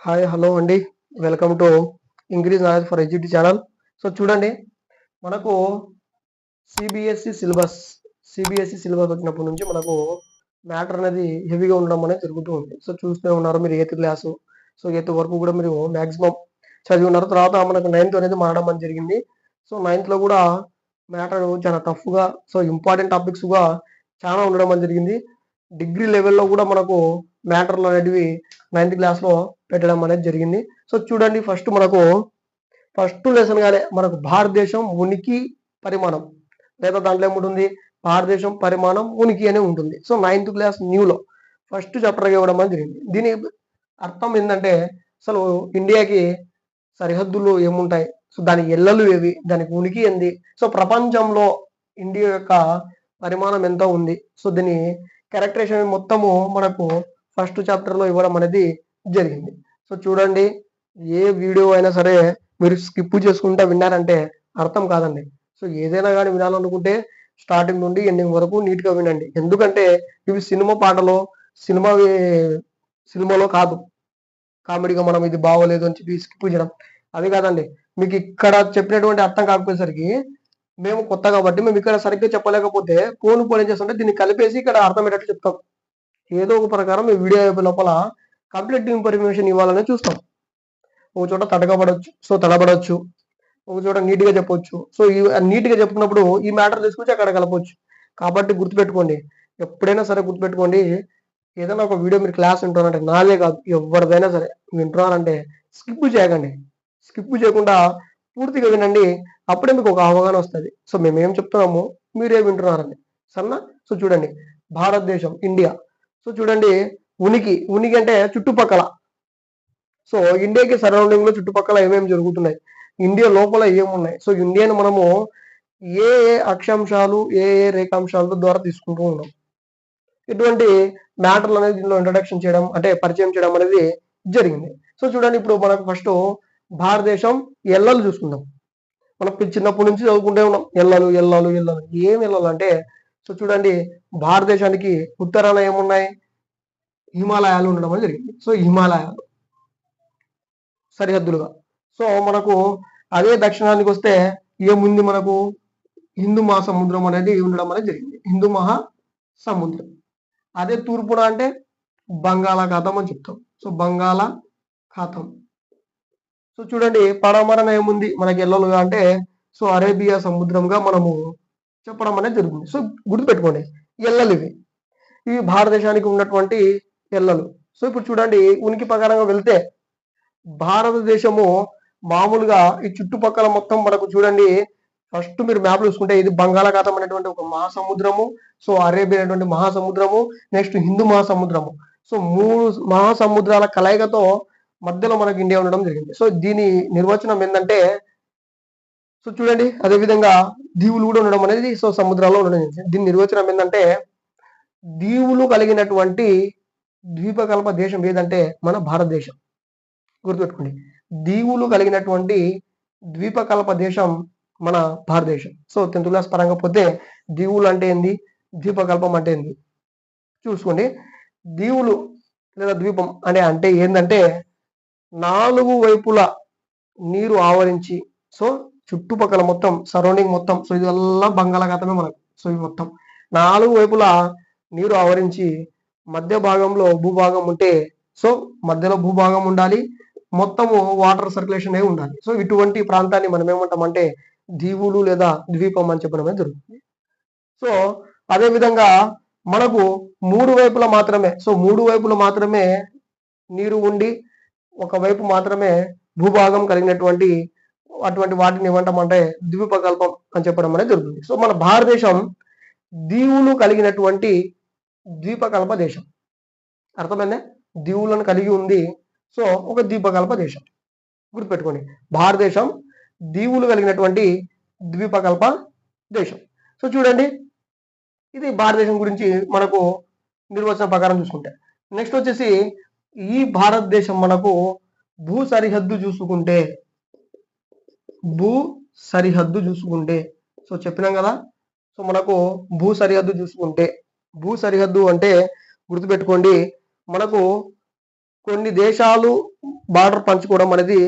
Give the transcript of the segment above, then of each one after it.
Hi hello అండి. Welcome to English knowledge for ఎడ్యుటీ channel. So చూడండి, మనకు సిబిఎస్ఈ సిలబస్ వచ్చినప్పటి నుంచి మనకు మ్యాటర్ అనేది హెవీగా ఉండడం అనేది జరుగుతూ ఉంది. సో చూస్తూనే ఉన్నారు మీరు, ఎయిత్ క్లాసు, సో ఎయిత్ వరకు కూడా మీరు మ్యాక్సిమం చదివి ఉన్నారు. తర్వాత మనకు నైన్త్ అనేది మారడం అనేది జరిగింది. సో నైన్త్లో కూడా మ్యాటర్ చాలా టఫ్గా, సో ఇంపార్టెంట్ టాపిక్స్గా చాలా ఉండడం అనేది జరిగింది. డిగ్రీ లెవెల్లో కూడా మనకు మ్యాటర్లు అనేటివి నైన్త్ క్లాస్లో పెట్టడం అనేది జరిగింది. సో చూడండి, ఫస్ట్ లెసన్ గానే మనకు భారతదేశం ఉనికి పరిమాణం, లేదా దాంట్లో ఏముంటుంది, భారతదేశం పరిమాణం ఉనికి అనే ఉంటుంది. సో నైన్త్ క్లాస్ న్యూలో ఫస్ట్ చాప్టర్ ఇవ్వడం అనేది జరిగింది. దీని అర్థం ఏంటంటే, అసలు ఇండియాకి సరిహద్దులు ఏముంటాయి, సో దాని ఎల్లలు ఏవి, దానికి ఉనికి ఏంది, సో ప్రపంచంలో ఇండియా యొక్క పరిమాణం ఎంత ఉంది, సో దీని క్యారెక్టరేషన్ మొత్తము మనకు ఫస్ట్ చాప్టర్లో ఇవ్వడం అనేది జరిగింది. సో చూడండి, ఏ వీడియో అయినా సరే మీరు స్కిప్ చేసుకుంటా విన్నారంటే అర్థం కాదండి. సో ఏదైనా కానీ వినాలనుకుంటే స్టార్టింగ్ నుండి ఎండింగ్ వరకు నీట్గా వినండి. ఎందుకంటే ఇవి సినిమా పాటలో, సినిమాలో కాదు కామెడీగా మనం ఇది బాగోలేదు అని చెప్పి స్కిప్ చేయడం, అది కాదండి. మీకు ఇక్కడ చెప్పినటువంటి అర్థం కాకపోయేసరికి మేము కొత్త కాబట్టి మేము ఇక్కడ సరిగ్గా చెప్పలేకపోతే పోను ఏం చేస్తుంటే దీన్ని కలిపేసి ఇక్కడ అర్థమయ్యేటట్టు చెప్తాం. ఏదో ఒక ప్రకారం ఈ వీడియో లోపల కంప్లీట్ ఇన్ఫర్మేషన్ ఇవ్వాలని చూస్తాం. ఒక చోట తడబడవచ్చు, ఒక చోట నీట్గా చెప్పొచ్చు. సో ఈ నీట్గా చెప్పుకున్నప్పుడు ఈ మ్యాటర్ తీసుకొచ్చి అక్కడ కలపవచ్చు. కాబట్టి గుర్తుపెట్టుకోండి, ఎప్పుడైనా సరే గుర్తుపెట్టుకోండి, ఏదైనా ఒక వీడియో మీరు క్లాస్ వింటున్నారంటే, నాదే కాదు ఎవరిదైనా సరే వింటున్నారంటే స్కిప్ చేయకండి. స్కిప్ చేయకుండా పూర్తిగా వినండి. అప్పుడే మీకు ఒక అవగాహన వస్తుంది. సో మేము ఏం చెప్తున్నాము, మీరే వింటున్నారని. సరేనా? సో చూడండి, భారతదేశం, ఇండియా. సో చూడండి, ఉనికి అంటే చుట్టుపక్కల. సో ఇండియాకి సరౌండింగ్ లో చుట్టుపక్కల ఏమేమి జరుగుతున్నాయి, ఇండియా లోపల ఏమున్నాయి, సో ఇండియాను మనము ఏ అక్షాంశాలు, ఏ రేఖాంశాల ద్వారా తీసుకుంటూ ఉన్నాం. ఇటువంటి మ్యాటర్లు అనేది దీనిలో ఇంట్రడక్షన్ చేయడం, అంటే పరిచయం చేయడం అనేది జరిగింది. సో చూడండి, ఇప్పుడు మనకు ఫస్ట్ భారతదేశం ఎల్లలు చూసుకుందాం. మనం చిన్నప్పటి నుంచి చదువుకుంటే ఉన్నాం, ఎల్లలు ఎల్లలు ఎల్లలు. ఏం ఎల్లలు అంటే, సో చూడండి, భారతదేశానికి ఉత్తరాన ఏమున్నాయి, హిమాలయాలు ఉండడం అనేది జరిగింది. సో హిమాలయాలు సరిహద్దులుగా. సో మనకు అదే దక్షిణానికి వస్తే ఏముంది, మనకు హిందూ మహాసముద్రం అనేది ఉండడం అనేది జరిగింది, హిందూ మహాసముద్రం. అదే తూర్పున అంటే బంగాళాఖాతం అని చెప్తాం. సో బంగాళాఖాతం. సో చూడండి, పడమరన ఏముంది మనకి ఎల్లలుగా అంటే, సో అరేబియా సముద్రంగా మనము చెప్పడం అనేది జరుగుతుంది. సో గుర్తుపెట్టుకోండి, ఎల్లలు ఇవి భారతదేశానికి ఉన్నటువంటి ఎల్లలు. సో ఇప్పుడు చూడండి, ఉనికి ప్రకారంగా వెళ్తే భారతదేశము మామూలుగా ఈ చుట్టుపక్కల మొత్తం మనకు చూడండి, ఫస్ట్ మీరు మ్యాప్ చూసుకుంటే ఇది బంగాళాఖాతం అనేటువంటి ఒక మహాసముద్రము, సో అరేబియా అనేటువంటి మహాసముద్రము, నెక్స్ట్ హిందూ మహాసముద్రము. సో 3 మహాసముద్రాల కలయికతో మధ్యలో మనకు ఇండియా ఉండడం జరిగింది. సో దీని నిర్వచనం ఏంటంటే, సో చూడండి, అదేవిధంగా దీవులు కూడా ఉండడం అనేది, సో సముద్రాల్లో ఉండడం జరిగింది. దీని నిర్వచనం ఏంటంటే, దీవులు కలిగినటువంటి ద్వీపకల్ప దేశం ఏదంటే మన భారతదేశం. గుర్తుపెట్టుకోండి, దీవులు కలిగినటువంటి ద్వీపకల్ప దేశం మన భారతదేశం. సో 10th క్లాస్ పరంగా పోతే దీవులు అంటే ఏంది, ద్వీపకల్పం అంటే ఏంది చూసుకోండి. దీవులు లేదా ద్వీపం అంటే ఏంటంటే, 4 వైపులా నీరు ఆవరించి, సో చుట్టుపక్కల మొత్తం సరౌండింగ్ మొత్తం, సో ఇదల్లా బంగాళాఖాతమే మనకు. సో ఇవి మొత్తం 4 వైపులా నీరు ఆవరించి మధ్య భాగంలో భూభాగం ఉంటే, సో మధ్యలో భూభాగం ఉండాలి, మొత్తము వాటర్ సర్క్యులేషన్ అయి ఉండాలి. సో ఇటువంటి ప్రాంతాన్ని మనం ఏమంటామంటే దీవులు లేదా ద్వీపం అని చెప్పడం జరుగుతుంది. సో అదే విధంగా మనకు 3 వైపులా మాత్రమే, సో 3 వైపులా మాత్రమే నీరు ఉండి ఒకవైపు మాత్రమే భూభాగం కలిగినటువంటి అటువంటి వాటిని ఏమంటామంటే ద్వీపకల్పం అని చెప్పడం అనేది జరుగుతుంది. సో మన భారతదేశం దీవులు కలిగినటువంటి ద్వీపకల్ప దేశం. అర్థమైందే, దీవులను కలిగి ఉంది, సో ఒక ద్వీపకల్ప దేశం. గుర్తుపెట్టుకోండి, భారతదేశం దీవులు కలిగినటువంటి ద్వీపకల్ప దేశం. సో చూడండి, ఇది భారతదేశం గురించి మనకు నిర్వచన ప్రకారం చూసుకుంటే. నెక్స్ట్ వచ్చేసి, ఈ భారతదేశం మనకు భూ సరిహద్దు చూసుకుంటే, సో చెప్పినాం కదా, సో మనకు భూ సరిహద్దు అంటే గుర్తుపెట్టుకోండి, మనకు కొన్ని దేశాలు బార్డర్ పంచుకోవడం అనేది,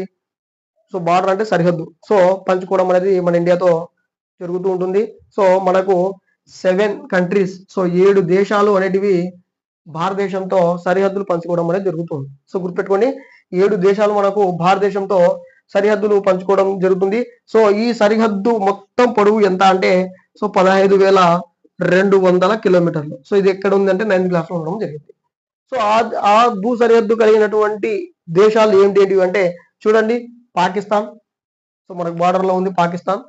సో బార్డర్ అంటే సరిహద్దు, సో పంచుకోవడం అనేది మన ఇండియాతో జరుగుతూ ఉంటుంది. సో మనకు 7 కంట్రీస్, సో 7 దేశాలు అనేటివి భారతదేశంతో సరిహద్దులు పంచుకోవడం అనేది జరుగుతుంది. సో గుర్తుపెట్టుకోండి, 7 దేశాలు మనకు భారతదేశంతో సరిహద్దులు పంచుకోవడం జరుగుతుంది. సో ఈ సరిహద్దు మొత్తం పొడవు ఎంత అంటే సో 15,200 కిలోమీటర్లు. సో ఇది ఎక్కడ ఉంది అంటే 9th క్లాస్ లో ఉండడం జరిగింది. సో ఆ భూ సరిహద్దు కలిగినటువంటి దేశాలు ఏంటి అంటే చూడండి, పాకిస్తాన్, సో మనకు బార్డర్ లో ఉంది పాకిస్తాన్.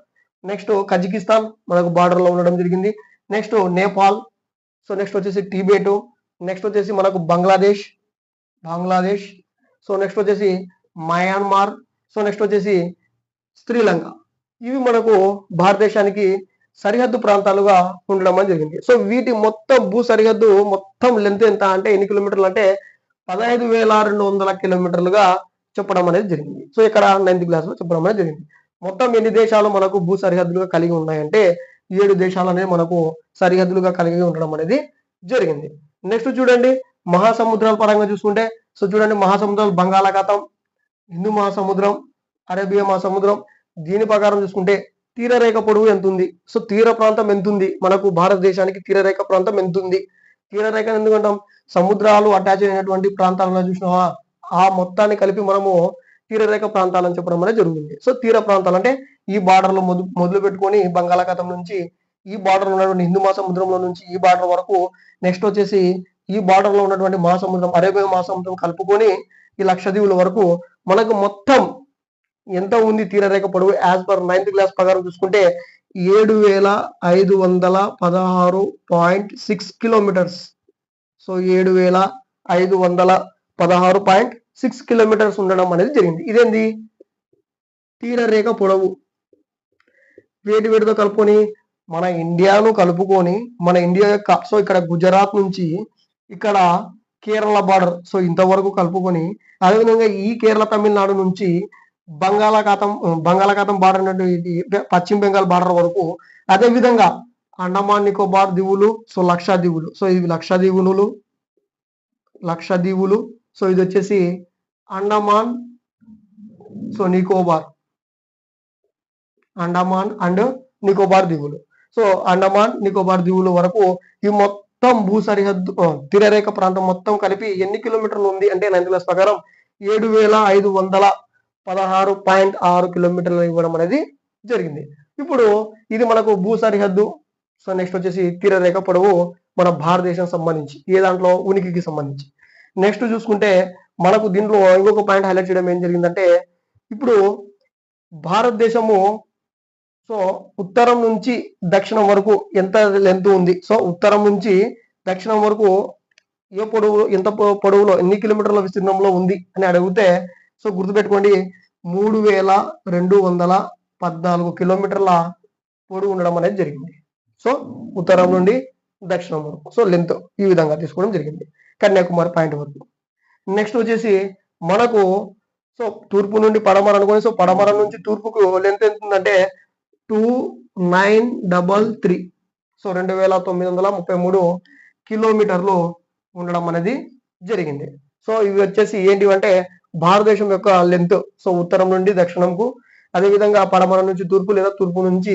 నెక్స్ట్ కజకిస్తాన్ మనకు బార్డర్ లో ఉండడం జరిగింది. నెక్స్ట్ నేపాల్, సో నెక్స్ట్ వచ్చేసి టిబెట్, నెక్స్ట్ వచ్చేసి మనకు బంగ్లాదేశ్, సో నెక్స్ట్ వచ్చేసి మయన్మార్, సో నెక్స్ట్ వచ్చేసి శ్రీలంక. ఇవి మనకు భారతదేశానికి సరిహద్దు ప్రాంతాలుగా ఉండడం అనేది జరిగింది. సో వీటి మొత్తం భూ సరిహద్దు మొత్తం లెంత్ ఎంత అంటే ఎన్ని కిలోమీటర్లు అంటే 15,200 కిలోమీటర్లుగా చెప్పడం అనేది జరిగింది. సో ఇక్కడ 9th క్లాస్ లో చెప్పడం అనేది జరిగింది. మొత్తం ఎన్ని దేశాలు మనకు భూ సరిహద్దులుగా కలిగి ఉన్నాయంటే 7 దేశాలు అనేది మనకు సరిహద్దులుగా కలిగి ఉండడం అనేది జరిగింది. నెక్స్ట్ చూడండి, మహాసముద్రాల పరంగా చూసుకుంటే, సో చూడండి మహాసముద్రాలు బంగాళాఖాతం, హిందూ మహాసముద్రం, అరేబియా మహాసముద్రం. దీని ప్రకారం చూసుకుంటే తీరరేఖ పొడవు ఎంత ఉంది, సో తీర ప్రాంతం ఎంత ఉంది, మనకు భారతదేశానికి తీరరేఖ ప్రాంతం ఎంత ఉంది. తీరరేఖ ఎందుకంటాం, సముద్రాలు అటాచ్ అయినటువంటి ప్రాంతాలను చూసినావా, ఆ మొత్తాన్ని కలిపి మనము తీరరేఖ ప్రాంతాలని చెప్పడం అనేది జరుగుతుంది. సో తీర ప్రాంతాలు అంటే ఈ బార్డర్ లో మొదలు పెట్టుకొని బంగాళాఖాతం నుంచి ఈ బార్డర్ లో ఉన్నటువంటి హిందూ మహాసముద్రంలో నుంచి ఈ బార్డర్ వరకు, నెక్స్ట్ వచ్చేసి ఈ బార్డర్ లో ఉన్నటువంటి మహాసముద్రం అరేబియా మహాసముద్రం కలుపుకొని ఈ లక్షద్వీపుల వరకు మనకు మొత్తం ఎంత ఉంది తీరరేఖ పొడవు యాజ్ పర్ 9th క్లాస్ ప్రకారం చూసుకుంటే 7,516.6 కిలోమీటర్స్. సో 7,516.6 కిలోమీటర్స్ ఉండడం అనేది జరిగింది. ఇదేంది తీరరేఖ పొడవు. వేటితో కలుపుకొని మన ఇండియాను కలుపుకొని మన ఇండియా యొక్క, సో ఇక్కడ గుజరాత్ నుంచి ఇక్కడ కేరళ బార్డర్, సో ఇంతవరకు కలుపుకొని, అదేవిధంగా ఈ కేరళ తమిళనాడు నుంచి బంగాళాఖాతం బార్డర్ అనేది పశ్చిమ బెంగాల్ బార్డర్ వరకు, అదే విధంగా అండమాన్ నికోబార్ దీవులు, సో లక్షద్వీపులు, సో ఇవి లక్షద్వీపులు, సో ఇది వచ్చేసి అండమాన్, సో అండమాన్ అండ్ నికోబార్ దీవులు. సో అండమాన్ నికోబార్ దీవులు వరకు ఈ మొత్తం భూ సరిహద్దు తీరరేఖ ప్రాంతం మొత్తం కలిపి ఎన్ని కిలోమీటర్లు ఉంది అంటే 9th క్లాస్ ప్రకారం 7,516.6 కిలోమీటర్లు ఇవ్వడం అనేది జరిగింది. ఇప్పుడు ఇది మనకు భూ సరిహద్దు. సో నెక్స్ట్ వచ్చేసి తీరరేఖ పొడవు మన భారతదేశం సంబంధించి ఏ దాంట్లో ఉనికికి సంబంధించి. నెక్స్ట్ చూసుకుంటే మనకు దీంట్లో ఇంకొక పాయింట్ హైలైట్ చేయడం ఏం జరిగిందంటే, ఇప్పుడు భారతదేశము సో ఉత్తరం నుంచి దక్షిణం వరకు ఎంత లెంత్ ఉంది, సో ఉత్తరం నుంచి దక్షిణం వరకు ఏ పొడవు ఎంత పొడవులో ఎన్ని కిలోమీటర్ల విస్తీర్ణంలో ఉంది అని అడిగితే, సో గుర్తుపెట్టుకోండి 3,214 కిలోమీటర్ల పొడవు ఉండడం అనేది జరిగింది. సో ఉత్తరం నుండి దక్షిణం వరకు సో లెంత్ ఈ విధంగా తీసుకోవడం జరిగింది కన్యాకుమారి పాయింట్ వరకు. నెక్స్ట్ వచ్చేసి మనకు సో తూర్పు నుండి పడమర అనుకోని, సో పడమర నుంచి తూర్పుకు లెంత్ ఎంత ఉందంటే 2,933, సో 2,933 కిలోమీటర్లు ఉండడం అనేది జరిగింది. సో ఇవి వచ్చేసి ఏంటివంటే భారతదేశం యొక్క లెంత్, సో ఉత్తరం నుండి దక్షిణంకు, అదేవిధంగా పడమర నుంచి తూర్పు లేదా తూర్పు నుంచి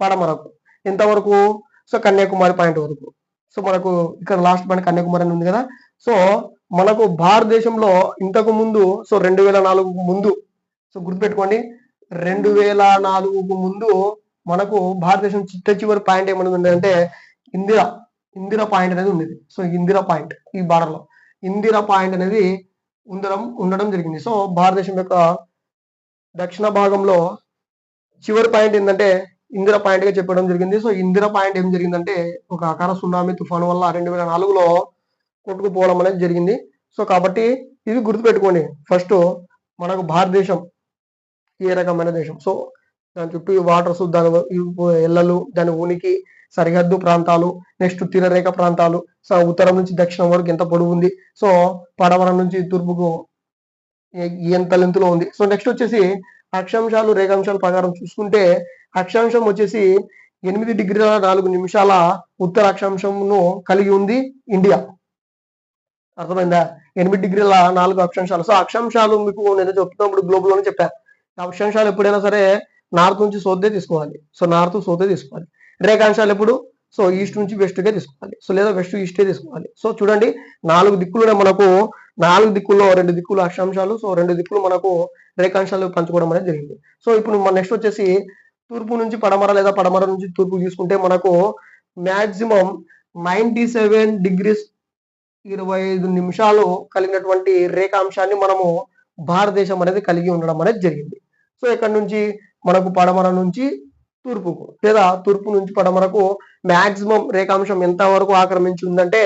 పడమరకు ఎంతవరకు, సో కన్యాకుమారి పాయింట్ వరకు. సో మనకు ఇక్కడ లాస్ట్ పాయింట్ కన్యాకుమారి అని ఉంది కదా. సో మనకు భారతదేశంలో ఇంతకు ముందు, సో 2004 ముందు, సో గుర్తుపెట్టుకోండి 2004 ముందు మనకు భారతదేశం చిట్ట చివరి పాయింట్ ఏమన్నది అంటే ఇందిరా పాయింట్ అనేది ఉండేది. సో ఇందిరా పాయింట్ ఈ బార్డర్ లో ఇందిరా పాయింట్ అనేది ఉండడం జరిగింది. సో భారతదేశం యొక్క దక్షిణ భాగంలో చివరి పాయింట్ ఏంటంటే ఇందిరా పాయింట్ గా చెప్పడం జరిగింది. సో ఇందిరా పాయింట్ ఏం జరిగిందంటే ఒక అకాల సునామీ తుఫాను వల్ల 2004లో కొట్టుకుపోవడం అనేది జరిగింది. సో కాబట్టి ఇది గుర్తుపెట్టుకోండి, ఫస్ట్ మనకు భారతదేశం ఏ రకమైన దేశం, సో దాని చుట్టూ వాటర్స్, దాని ఎల్లలు, దాని ఉనికి, సరిహద్దు ప్రాంతాలు, నెక్స్ట్ తీరరేఖ ప్రాంతాలు, సో ఉత్తరం నుంచి దక్షిణం వరకు ఎంత పొడవు ఉంది, సో పడమరం నుంచి తూర్పుకు ఎంత లెంత్లో ఉంది. సో నెక్స్ట్ వచ్చేసి అక్షాంశాలు రేఖాంశాల ప్రకారం చూసుకుంటే అక్షాంశం వచ్చేసి 8 డిగ్రీల 4 నిమిషాల ఉత్తర అక్షాంశంను కలిగి ఉంది ఇండియా. అర్థమైందా? 8 డిగ్రీల 4 అక్షాంశాలు. సో అక్షాంశాలు మీకు నేను చెప్తున్నప్పుడు గ్లోబ్ లోనే చెప్పాను. అక్షాంశాలు ఎప్పుడైనా సరే నార్త్ నుంచి సౌత్ తీసుకోవాలి. సో నార్త్ సౌత్ తీసుకోవాలి. రేఖాంశాలు ఎప్పుడు సో ఈస్ట్ నుంచి వెస్ట్ గా తీసుకోవాలి. సో లేదా వెస్ట్ ఈస్టే తీసుకోవాలి. సో చూడండి 4 దిక్కులు మనకు 4 దిక్కుల్లో 2 దిక్కులు అక్షాంశాలు, సో 2 దిక్కులు మనకు రేఖాంశాలు పంచుకోవడం అనేది జరిగింది. సో ఇప్పుడు మన నెక్స్ట్ వచ్చేసి తూర్పు నుంచి పడమర లేదా పడమర నుంచి తూర్పు తీసుకుంటే మనకు మాక్సిమం 97 డిగ్రీస్ 25 నిమిషాలు కలిగినటువంటి రేఖాంశాన్ని మనము భారతదేశం అనేది కలిగి ఉండడం అనేది జరిగింది. సో ఇక్కడ నుంచి మనకు పడమర నుంచి తూర్పుకు లేదా తూర్పు నుంచి పడమరకు మాక్సిమం రేఖాంశం ఎంత వరకు ఆక్రమించి ఉందంటే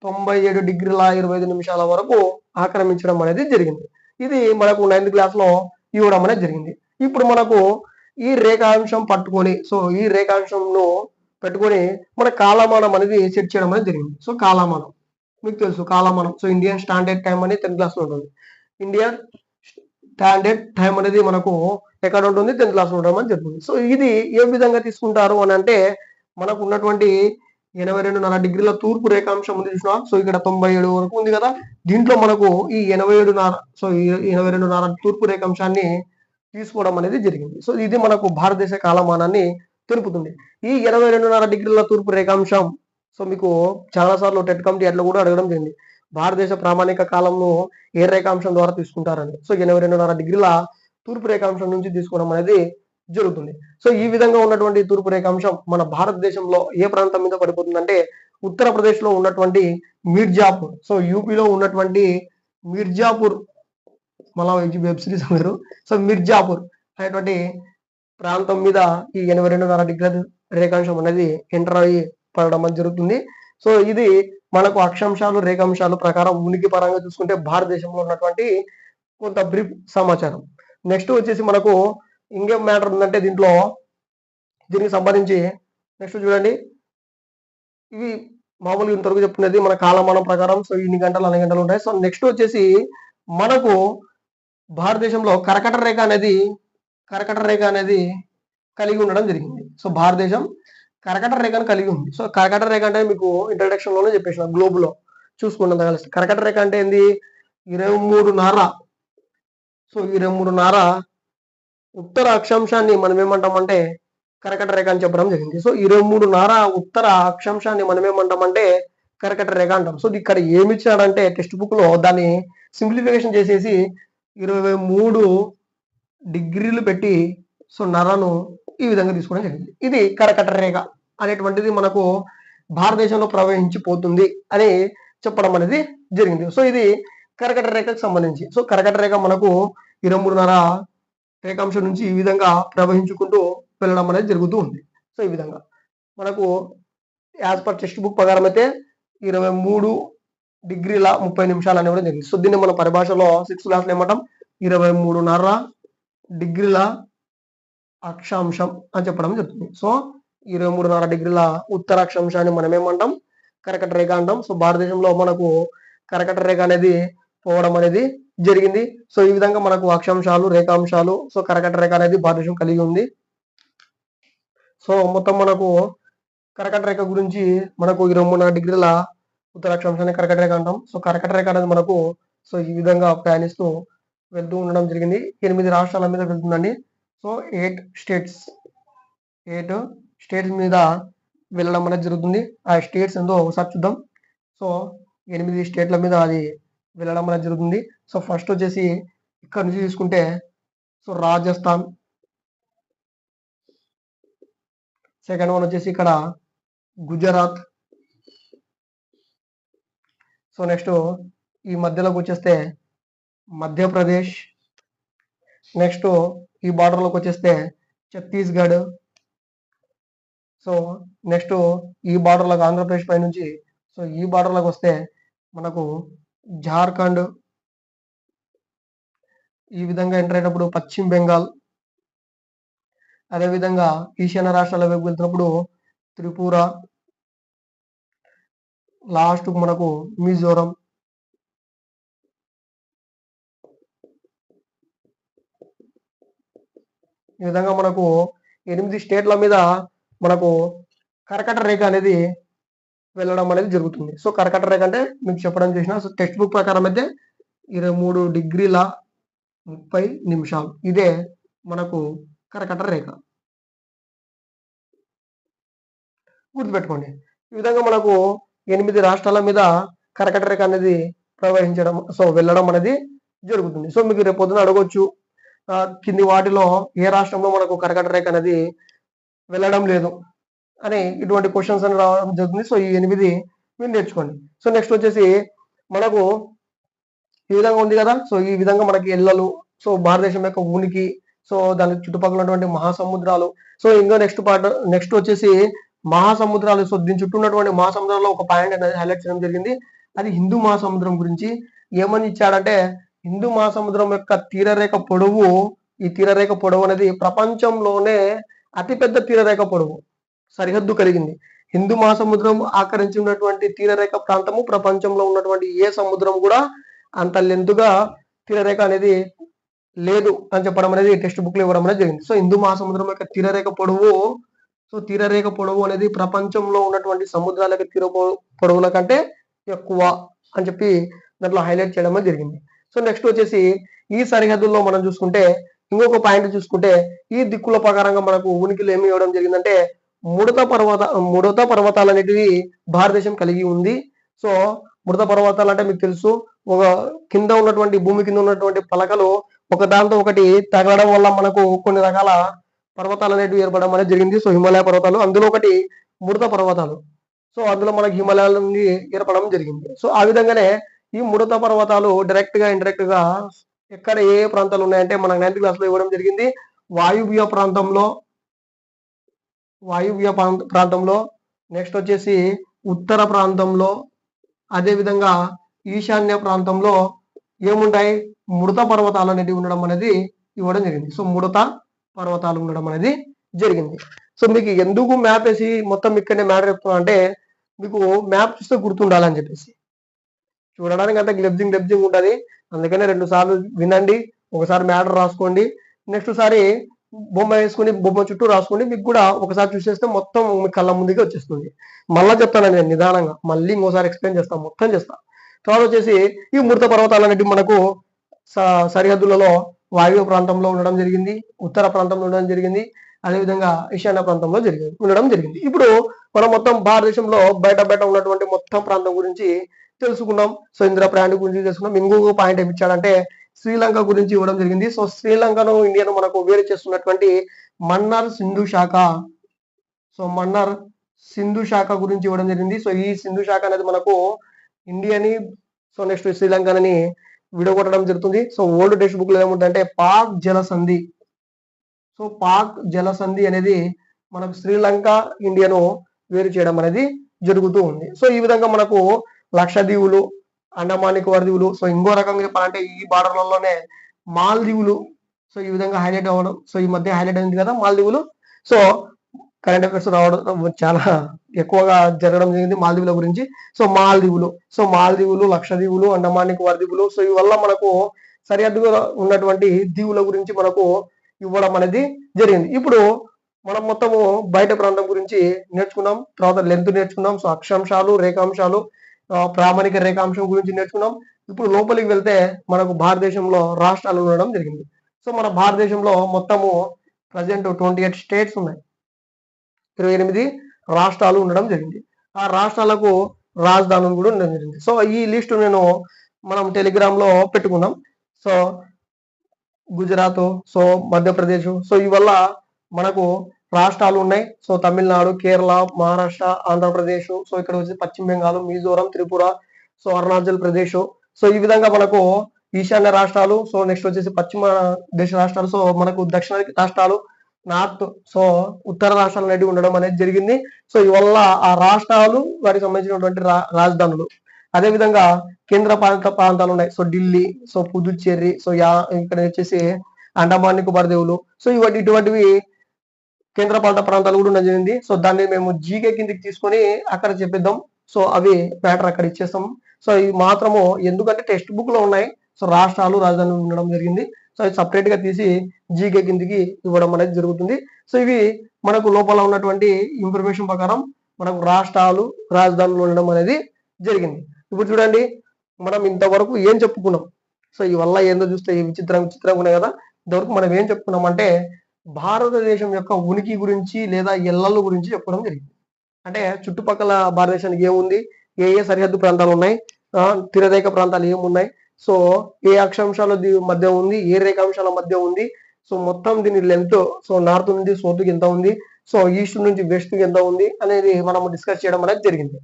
97 డిగ్రీల 25 నిమిషాల వరకు ఆక్రమించడం అనేది జరిగింది. ఇది మనకు 9th క్లాస్ లో ఇవ్వడం అనేది జరిగింది. ఇప్పుడు మనకు ఈ రేఖాంశం పట్టుకొని సో ఈ రేఖాంశంను పెట్టుకొని మన కాలమానం అనేది సెట్ చేయడం అనేది జరిగింది. సో కాలమానం మీకు తెలుసు కాలమానం. సో ఇండియన్ స్టాండర్డ్ టైం అనేది 10th క్లాస్ లో ఉంటుంది. ఇండియన్ స్టాండర్డ్ టైం అనేది మనకు ఎక్కడ ఉంటుంది 10th క్లాస్ లో ఉండడం అని జరుగుతుంది. సో ఇది ఏ విధంగా తీసుకుంటారు అని అంటే మనకు ఉన్నటువంటి 82.5 డిగ్రీల తూర్పు రేఖాంశం ఉంది చూసినా. సో ఇక్కడ 97 వరకు ఉంది కదా. దీంట్లో మనకు ఈ 87.5 సో ఈ 82.5 తూర్పు రేఖాంశాన్ని తీసుకోవడం అనేది జరిగింది. సో ఇది మనకు భారతదేశ కాలమానాన్ని తెలుపుతుంది. ఈ 82.5 డిగ్రీల తూర్పు రేఖాంశం సో మీకు చాలా సార్లు టెట్ కమిటీ అట్లా కూడా అడగడం జరిగింది. భారతదేశ ప్రామాణిక కాలంలో ఏ రేఖాంశం ద్వారా తీసుకుంటారని. సో 82.5 డిగ్రీల తూర్పు రేఖాంశం నుంచి తీసుకోవడం అనేది జరుగుతుంది. సో ఈ విధంగా ఉన్నటువంటి తూర్పు రేఖాంశం మన భారతదేశంలో ఏ ప్రాంతం మీద పడిపోతుందంటే ఉత్తరప్రదేశ్ లో ఉన్నటువంటి మిర్జాపూర్. సో యూపీలో ఉన్నటువంటి మిర్జాపూర్ మళ్ళా వెబ్ సిరీస్ మీరు. సో మిర్జాపూర్ అనేటువంటి ప్రాంతం మీద ఈ 82.5 డిగ్రీల రేఖాంశం అనేది ఎంటర్ అయ్యి పడడం అనేది జరుగుతుంది. సో ఇది మనకు అక్షాంశాలు రేఖాంశాలు ప్రకారం ఉనికి పరంగా చూసుకుంటే భారతదేశంలో ఉన్నటువంటి కొంత బ్రీఫ్ సమాచారం. నెక్స్ట్ వచ్చేసి మనకు ఇంకేం మ్యాటర్ ఉందంటే దీనికి సంబంధించి నెక్స్ట్ చూడండి. ఇవి మామూలుగా ఇంతవరకు చెప్పుకునేది మన కాలమానం ప్రకారం. సో ఇన్ని గంటలు అన్ని గంటలు ఉంటాయి. సో నెక్స్ట్ వచ్చేసి మనకు భారతదేశంలో కర్కట రేఖ అనేది కలిగి ఉండడం జరిగింది. సో భారతదేశం కర్కట రేఖను కలిగి ఉంది. సో కర్కట రేఖ అంటే మీకు ఇంట్రడక్షన్ లోనే చెప్పేసిన గ్లోబ్ లో చూసుకుంటాం కలిసి. కర్కట రేఖ అంటే ఏంది 23.5 సో 23.5 ఉత్తర అక్షాంశాన్ని మనం ఏమంటామంటే కర్కట రేఖ అని చెప్పడం జరిగింది. సో 23.5 ఉత్తర అక్షాంశాన్ని మనం ఏమంటామంటే కర్కట రేఖ అంటాం. సో ఇక్కడ ఏమి ఇచ్చాడంటే టెక్స్ట్ బుక్ లో దాన్ని సింప్లిఫికేషన్ చేసేసి 23 డిగ్రీలు పెట్టి సో నరను ఈ విధంగా తీసుకోవడం జరిగింది. ఇది కర్కట రేఖ అనేటువంటిది మనకు భారతదేశంలో ప్రవహించిపోతుంది అని చెప్పడం అనేది జరిగింది. సో ఇది కర్కట రేఖకు సంబంధించి. సో కర్కట రేఖ మనకు 23.5 రేఖాంశం నుంచి ఈ విధంగా ప్రవహించుకుంటూ వెళ్ళడం అనేది జరుగుతూ ఉంది. సో ఈ విధంగా మనకు యాజ్ పర్ టెక్స్ట్ బుక్ ప్రకారం అయితే 23 డిగ్రీల 30 నిమిషాలు అనేవి జరిగింది. సో దీన్ని మన పరిభాషలో 6th క్లాస్ లో ఏమంటాం 23.5 డిగ్రీల అక్షాంశం అని చెప్పడం జరుగుతుంది. సో 23.5 డిగ్రీల ఉత్తర అక్షాంశాన్ని మనం ఏమంటాం కర్కట రేఖ అంటాం. సో భారతదేశంలో మనకు కర్కట రేఖ అనేది పోవడం అనేది జరిగింది. సో ఈ విధంగా మనకు అక్షాంశాలు రేఖాంశాలు సో కర్కట రేఖ అనేది భారతదేశం కలిగి ఉంది. సో మొత్తం మనకు కర్కట రేఖ గురించి మనకు 23.5 డిగ్రీల ఉత్తర అక్షాంశాన్ని కర్కట రేఖ అంటాం. సో కర్కట రేఖ అనేది మనకు సో ఈ విధంగా ప్రయాణిస్తూ వెళ్తూ ఉండడం జరిగింది. 8 రాష్ట్రాల మీద వెళ్తుందండి. సో 8 స్టేట్స్ మీద వెళ్ళడం అనేది జరుగుతుంది. ఆ స్టేట్స్ ఎంతో ఒకసారి చూద్దాం. సో 8 స్టేట్ల మీద అది వెళ్ళడం అనేది జరుగుతుంది. సో ఫస్ట్ వచ్చేసి ఇక్కడ నుంచి తీసుకుంటే సో రాజస్థాన్, సెకండ్ వన్ వచ్చేసి ఇక్కడ గుజరాత్. సో నెక్స్ట్ ఈ మధ్యలోకి వచ్చేస్తే మధ్యప్రదేశ్. నెక్స్ట్ ఈ బార్డర్లోకి వచ్చేస్తే ఛత్తీస్గఢ్. సో నెక్స్ట్ ఈ బార్డర్లోకి ఆంధ్రప్రదేశ్ పై నుంచి సో ఈ బార్డర్లోకి వస్తే మనకు జార్ఖండ్. ఈ విధంగా ఎంటర్ అయినప్పుడు పశ్చిమ బెంగాల్. అదేవిధంగా ఈశాన్య రాష్ట్రాల వైపు వెళ్తున్నప్పుడు త్రిపుర. లాస్ట్ మనకు మిజోరం. ఈ విధంగా మనకు 8 స్టేట్ల మీద మనకు కర్కట రేఖ అనేది వెళ్ళడం అనేది జరుగుతుంది. సో కర్కట రేఖ అంటే మీకు చెప్పడం చేసిన సో టెక్స్ట్ బుక్ ప్రకారం అయితే 23 డిగ్రీల 30 నిమిషాలు ఇదే మనకు కర్కట రేఖ. గుర్తుపెట్టుకోండి. ఈ విధంగా మనకు 8 రాష్ట్రాల మీద కర్కట రేఖ అనేది ప్రవహించడం సో వెళ్ళడం అనేది జరుగుతుంది. సో మీకు రేపు పొద్దున అడగొచ్చు కింది వాటిలో ఏ రాష్ట్రంలో మనకు కర్కట రేఖ అనేది వెళ్ళడం లేదు అని ఇటువంటి క్వశ్చన్స్ అని రావడం జరుగుతుంది. సో ఈ 8 మీరు నేర్చుకోండి. సో నెక్స్ట్ వచ్చేసి మనకు ఈ విధంగా ఉంది కదా. సో ఈ విధంగా మనకి ఎల్లలు సో భారతదేశం యొక్క ఉనికి సో దాని చుట్టుపక్కల ఉన్నటువంటి మహాసముద్రాలు సో ఇంకా నెక్స్ట్ వచ్చేసి మహాసముద్రాలు సో దీని చుట్టూ ఉన్నటువంటి మహాసముద్రాల్లో ఒక పాయింట్ అనేది హైలైట్ చేయడం జరిగింది. అది హిందూ మహాసముద్రం గురించి ఏమని ఇచ్చాడంటే హిందూ మహాసముద్రం యొక్క తీరరేఖ పొడవు ఈ తీరరేఖ పొడవు అనేది ప్రపంచంలోనే అతిపెద్ద తీరరేఖ పొడవు సరిహద్దు కలిగింది. హిందూ మహాసముద్రం ఆకరించి ఉన్నటువంటి తీరరేఖ ప్రాంతము ప్రపంచంలో ఉన్నటువంటి ఏ సముద్రం కూడా అంత లెంతుగా తీరరేఖ అనేది లేదు అని చెప్పడం అనేది టెక్స్ట్ బుక్ లో ఇవ్వడం అనేది జరిగింది. సో హిందూ మహాసముద్రం యొక్క తీరరేఖ పొడవు అనేది ప్రపంచంలో ఉన్నటువంటి సముద్రాల యొక్క పొడవుల కంటే ఎక్కువ అని చెప్పి దాంట్లో హైలైట్ చేయడం జరిగింది. సో నెక్స్ట్ వచ్చేసి ఈ సరిహద్దుల్లో మనం చూసుకుంటే ఇంకొక పాయింట్ చూసుకుంటే ఈ దిక్కుల ప్రకారంగా మనకు ఉనికిలో ఏమి ఇవ్వడం జరిగిందంటే ముడత పర్వతాలు అనేటివి భారతదేశం కలిగి ఉంది. సో మృత పర్వతాలు అంటే మీకు తెలుసు ఒక కింద ఉన్నటువంటి భూమి కింద ఉన్నటువంటి పలకలు ఒక దాంతో ఒకటి తగలడం వల్ల మనకు కొన్ని రకాల పర్వతాలు అనేటివి ఏర్పడడం అనేది జరిగింది. సో హిమాలయ పర్వతాలు అందులో ఒకటి మృత పర్వతాలు. సో అందులో మనకి హిమాలయాల నుండి ఏర్పడడం జరిగింది. సో ఆ విధంగానే ఈ మృత పర్వతాలు డైరెక్ట్ గా ఇండైరెక్ట్ గా ఎక్కడ ఏ ప్రాంతాలు ఉన్నాయంటే మనకు 9th క్లాస్ లో ఇవ్వడం జరిగింది. వాయువ్య ప్రాంతంలో నెక్స్ట్ వచ్చేసి ఉత్తర ప్రాంతంలో అదే విధంగా ఈశాన్య ప్రాంతంలో ఏముంటాయి మృత పర్వతాలు అనేవి ఉండడం అనేది ఇవ్వడం జరిగింది. సో మృత పర్వతాలు ఉండడం అనేది జరిగింది. సో మీకు ఎందుకు మ్యాప్ వేసి మొత్తం ఇక్కడనే మ్యాటర్ చెప్తున్నా అంటే మీకు మ్యాప్ చూస్తే గుర్తుండాలని చెప్పేసి చూడడానికి అంత గ్లెబ్జింగ్ ఉంటుంది. అందుకనే 2 సార్లు వినండి, ఒకసారి మ్యాటర్ రాసుకోండి, నెక్స్ట్ సారి బొమ్మ వేసుకుని బొమ్మ చుట్టూ రాసుకోండి. మీకు కూడా ఒకసారి చూసేస్తే మొత్తం మీ కళ్ళ ముందుకి వచ్చేస్తుంది. మళ్ళీ చెప్తానండి నేను నిదానంగా మళ్ళీ ఇంకోసారి ఎక్స్ప్లెయిన్ చేస్తాను, మొత్తం చేస్తాను. తర్వాత వచ్చేసి ఈ మృత పర్వతాలు అనేవి మనకు సరిహద్దులలో వాయువ్య ప్రాంతంలో ఉండడం జరిగింది, ఉత్తర ప్రాంతంలో ఉండడం జరిగింది, అదేవిధంగా ఈశాన్య ప్రాంతంలో ఉండడం జరిగింది. ఇప్పుడు మనం మొత్తం భారతదేశంలో బయట ఉన్నటువంటి మొత్తం ప్రాంతం గురించి తెలుసుకున్నాం. సో ఇందిరా ప్రయాణ గురించి తెలుసుకున్నాం. ఇంకొక పాయింట్ ఏమి ఇచ్చాడంటే శ్రీలంక గురించి ఇవ్వడం జరిగింది. సో శ్రీలంకను ఇండియాను మనకు వేరు చేస్తున్నటువంటి మన్నార్ సింధు శాఖ గురించి ఇవ్వడం జరిగింది. సో ఈ సింధు శాఖ అనేది మనకు ఇండియాని సో నెక్స్ట్ శ్రీలంకని విడగొట్టడం జరుగుతుంది. సో ఓల్డ్ టెక్స్ట్ బుక్ లో ఏముంటుందంటే పాక్ జలసంధి అనేది మనకు శ్రీలంక ఇండియాను వేరు చేయడం అనేది జరుగుతూ ఉంది. సో ఈ విధంగా మనకు లక్షద్వీపులు, అండమాన్ నికోబార్ దీవులు, సో ఇంకో రకంగా చెప్పాలంటే ఈ బార్డర్లలోనే మాల్దీవులు సో ఈ విధంగా హైలైట్ అవ్వడం. సో ఈ మధ్య హైలైట్ అయింది కదా మాల్దీవులు. సో కరెంట్ అఫైర్స్ రావడం చాలా ఎక్కువగా జరగడం జరిగింది మాల్దీవుల గురించి. సో మాల్దీవులు, లక్షద్వీపులు, అండమాన్ నికోబార్ దీవులు సో ఇవల్ల మనకు సరిహద్దుగా ఉన్నటువంటి దీవుల గురించి మనకు ఇవ్వడం అనేది జరిగింది. ఇప్పుడు మనం మొత్తము బయట ప్రాంతం గురించి నేర్చుకున్నాం, తర్వాత లెంత్ నేర్చుకున్నాం, సో అక్షాంశాలు, రేఖాంశాలు, ప్రామాణిక రేఖాంశం గురించి నేర్చుకున్నాం. ఇప్పుడు లోపలికి వెళ్తే మనకు భారతదేశంలో రాష్ట్రాలు ఉండడం జరిగింది. సో మన భారతదేశంలో మొత్తము ప్రజెంట్ 28 స్టేట్స్ ఉన్నాయి, 28 రాష్ట్రాలు ఉండడం జరిగింది. ఆ రాష్ట్రాలకు రాజధానులు కూడా ఉండడం జరిగింది. సో ఈ లిస్ట్ మనం టెలిగ్రామ్ లో పెట్టుకున్నాం. So Gujarat, so Madhya Pradesh, so ఇవల్ల మనకు రాష్ట్రాలు ఉన్నాయి. సో తమిళనాడు, కేరళ, మహారాష్ట్ర, ఆంధ్రప్రదేశ్, సో ఇక్కడ వచ్చి పశ్చిమ బెంగాల్, మిజోరం, త్రిపుర, సో అరుణాచల్ ప్రదేశ్, సో ఈ విధంగా మనకు ఈశాన్య రాష్ట్రాలు, సో నెక్స్ట్ వచ్చేసి పశ్చిమ దేశ రాష్ట్రాలు, సో మనకు దక్షిణ రాష్ట్రాలు, నార్త్, సో ఉత్తర రాష్ట్రాలు అనేవి ఉండడం అనేది జరిగింది. సో ఇవల్ల ఆ రాష్ట్రాలు వాటికి సంబంధించినటువంటి రాజధానులు, అదేవిధంగా కేంద్ర పాలిత ప్రాంతాలు ఉన్నాయి. So Delhi, so Puducherry, so ఇక్కడ వచ్చేసి అండమాన్ నికోబార్ దీవులు, సో ఇటువంటివి కేంద్ర పాలిత ప్రాంతాలు కూడా ఉండడం జరిగింది. సో దాన్ని మేము జీకే కిందకి తీసుకొని అక్కడ చెప్పిద్దాం. సో అవి మ్యాటర్ అక్కడ ఇచ్చేస్తాం. సో ఇవి మాత్రము ఎందుకంటే టెక్స్ట్ బుక్ లో ఉన్నాయి. సో రాష్ట్రాలు, రాజధానులు ఉండడం జరిగింది. సో అది సపరేట్ గా తీసి జీకే కిందకి ఇవ్వడం అనేది జరుగుతుంది. సో ఇవి మనకు లోపల ఉన్నటువంటి ఇన్ఫర్మేషన్ ప్రకారం మనకు రాష్ట్రాలు రాజధానులు ఉండడం అనేది జరిగింది. ఇప్పుడు చూడండి, మనం ఇంతవరకు ఏం చెప్పుకున్నాం? సో ఈ వల్ల ఏందో చూస్తే విచిత్రంగా ఉన్నాయి కదా. ఇంతవరకు మనం ఏం చెప్పుకున్నాం అంటే భారతదేశం యొక్క ఉనికి గురించి లేదా ఎల్లల గురించి చెప్పుకోవడం జరిగింది. అంటే చుట్టుపక్కల భారతదేశానికి ఏముంది, ఏ ఏ సరిహద్దు ప్రాంతాలు ఉన్నాయి, తీరరేఖ ప్రాంతాలు ఏమున్నాయి, సో ఏ అక్షాంశాల మధ్య ఉంది, ఏ రేఖాంశాల మధ్య ఉంది, సో మొత్తం దీని లెంత్, సో నార్త్ నుంచి సౌత్కి ఎంత ఉంది, సో ఈస్ట్ నుంచి వెస్ట్కి ఎంత ఉంది అనేది మనం డిస్కస్ చేయడం అనేది జరిగింది.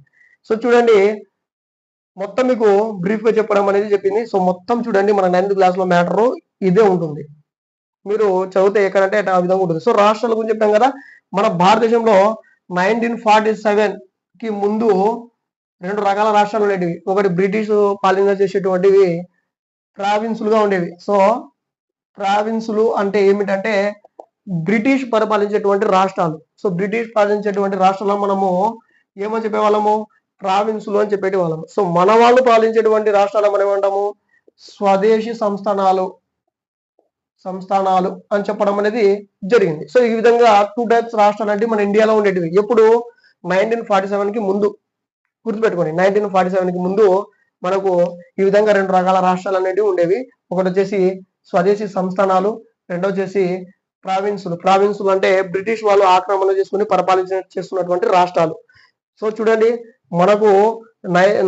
సో చూడండి, మొత్తం మీకు బ్రీఫ్ గా చెప్పడం అనేది చెప్పింది. సో మొత్తం చూడండి, మన 9th క్లాస్ లో మ్యాటర్ ఇదే ఉంటుంది. మీరు చదివితే ఎక్కడంటే ఆ విధంగా ఉంటుంది. సో రాష్ట్రాల గురించి చెప్పాం కదా. మన భారతదేశంలో 1947 కి ముందు 2 రకాల రాష్ట్రాలు ఉండేవి. ఒకటి బ్రిటిష్ పాలన చేసేటువంటివి ప్రావిన్సులుగా ఉండేవి. సో ప్రావిన్సులు అంటే ఏమిటంటే బ్రిటిష్ పరిపాలించేటువంటి రాష్ట్రాలు. సో బ్రిటిష్ పాలించేటువంటి రాష్ట్రాలను మనము ఏమని చెప్పేవాళ్ళము, ప్రావిన్సులు అని చెప్పేటి వాళ్ళము. సో మన వాళ్ళు పాలించేటువంటి రాష్ట్రాలు మనం ఏమంటాము, స్వదేశీ సంస్థానాలు అని చెప్పడం అనేది జరిగింది. సో ఈ విధంగా 2 టైప్స్ రాష్ట్రాలు అంటే మన ఇండియాలో ఉండేటివి. ఎప్పుడు 1947 కి ముందు, గుర్తుపెట్టుకోండి, 1947 కి ముందు మనకు ఈ విధంగా 2 రకాల రాష్ట్రాలు అనేవి ఉండేవి. ఒకటి వచ్చేసి స్వదేశీ సంస్థానాలు, రెండో వచ్చేసి ప్రావిన్సులు అంటే బ్రిటిష్ వాళ్ళు ఆక్రమణ చేసుకుని చేస్తున్నటువంటి రాష్ట్రాలు. సో చూడండి, మనకు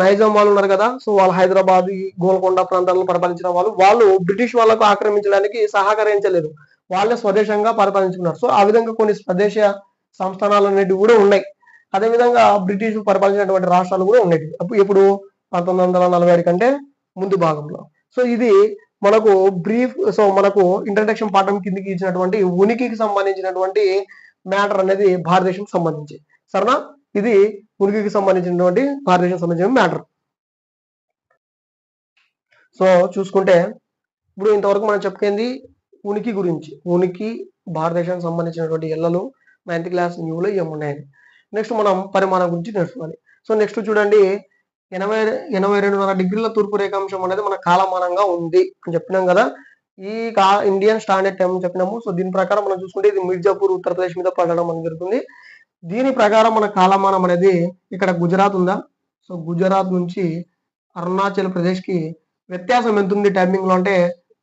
నైజాం వాళ్ళు ఉన్నారు కదా. సో వాళ్ళు హైదరాబాద్, గోల్కొండ ప్రాంతాలను పరిపాలించిన వాళ్ళు బ్రిటిష్ వాళ్ళకు ఆక్రమించడానికి సహకరించలేదు. వాళ్ళే స్వదేశంగా పరిపాలించుకున్నారు. సో ఆ విధంగా కొన్ని స్వదేశ సంస్థానాలు అనేటివి కూడా ఉన్నాయి. అదేవిధంగా బ్రిటిష్ పరిపాలించినటువంటి రాష్ట్రాలు కూడా ఉన్నాయి. ఇప్పుడు 1947 కంటే ముందు భాగంలో. సో ఇది మనకు బ్రీఫ్. సో మనకు ఇంట్రడక్షన్ పాఠం కిందకి ఇచ్చినటువంటి ఉనికికి సంబంధించినటువంటి మ్యాటర్ అనేది భారతదేశం సంబంధించి, సరేనా? ఇది ఉనికికి సంబంధించినటువంటి భారతదేశం సంబంధించిన మ్యాటర్. సో చూసుకుంటే ఇప్పుడు ఇంతవరకు మనం చెప్పుకుంది ఉనికి గురించి. ఉనికి, భారతదేశానికి సంబంధించినటువంటి ఎల్లలు, 9th క్లాస్ న్యూలో ఏమున్నాయని. నెక్స్ట్ మనం పరిమాణం గురించి నేర్చుకోవాలి. సో నెక్స్ట్ చూడండి, 82.5 డిగ్రీల తూర్పు రేఖాంశం అనేది మన కాలమానంగా ఉంది అని చెప్పినాం కదా. ఈ ఇండియన్ స్టాండర్డ్ టైం చెప్పినాము. సో దీని ప్రకారం మనం చూసుకుంటే ఇది మిర్జాపూర్ ఉత్తరప్రదేశ్ మీద పడడం అనేది జరుగుతుంది. దీని ప్రకారం మన కాలమానం అనేది ఇక్కడ గుజరాత్ ఉందా, సో గుజరాత్ నుంచి అరుణాచల్ ప్రదేశ్ కి వ్యత్యాసం ఎంత ఉంది టైమింగ్ లో అంటే